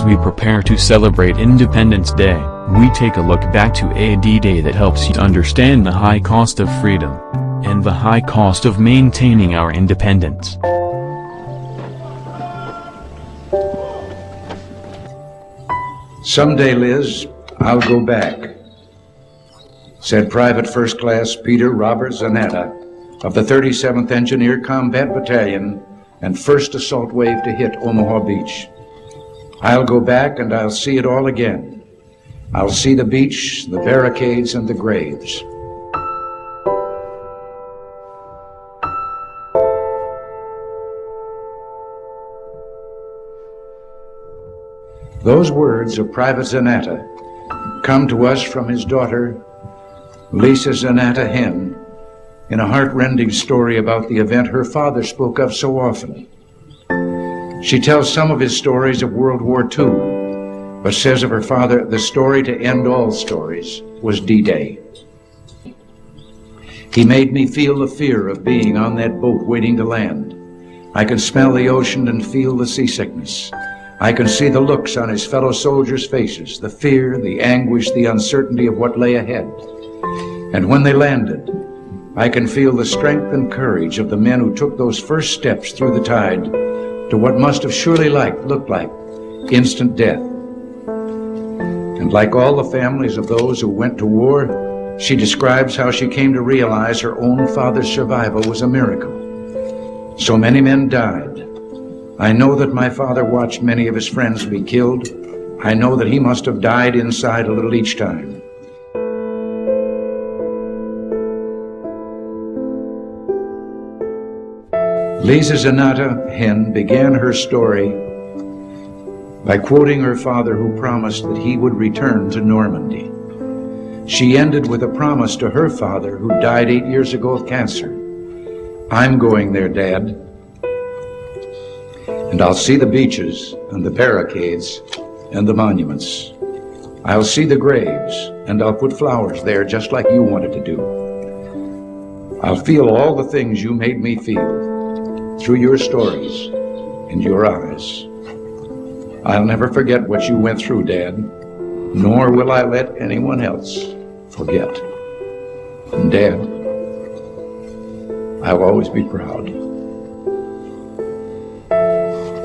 we prepare to celebrate Independence Day, we take a look back to a D-Day that helps you understand the high cost of freedom and the high cost of maintaining our independence. Someday, Liz, I'll go back, said Private First Class Peter Robert Zanetta of the 37th Engineer Combat Battalion and 1st Assault Wave to hit Omaha Beach. I'll go back and I'll see it all again. I'll see the beach, the barricades, and the graves. Those words of Private Zanetta come to us from his daughter, Lisa Zanetta Hen, in a heart-rending story about the event her father spoke of so often. She tells some of his stories of World War II, but says of her father, the story to end all stories was D-Day. He made me feel the fear of being on that boat waiting to land. I can smell the ocean and feel the seasickness. I can see the looks on his fellow soldiers' faces, the fear, the anguish, the uncertainty of what lay ahead. And when they landed, I can feel the strength and courage of the men who took those first steps through the tide to what must have surely looked like instant death. And like all the families of those who went to war, she describes how she came to realize her own father's survival was a miracle. So many men died. I know that my father watched many of his friends be killed. I know that he must have died inside a little each time. Lisa Zanetta Hen began her story by quoting her father, who promised that he would return to Normandy. She ended with a promise to her father, who died 8 years ago of cancer. I'm going there, Dad. And I'll see the beaches and the barricades and the monuments. I'll see the graves and I'll put flowers there just like you wanted to do. I'll feel all the things you made me feel through your stories and your eyes. I'll never forget what you went through, Dad, nor will I let anyone else forget. And Dad, I'll always be proud.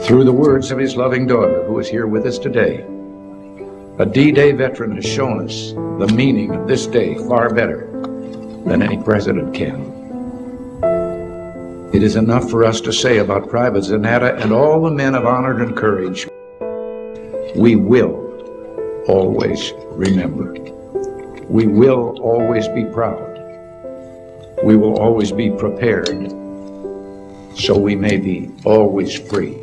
Through the words of his loving daughter, who is here with us today, a D-Day veteran has shown us the meaning of this day far better than any president can. It is enough for us to say about Private Zanetta and all the men of honor and courage. We will always remember. We will always be proud. We will always be prepared, so we may be always free.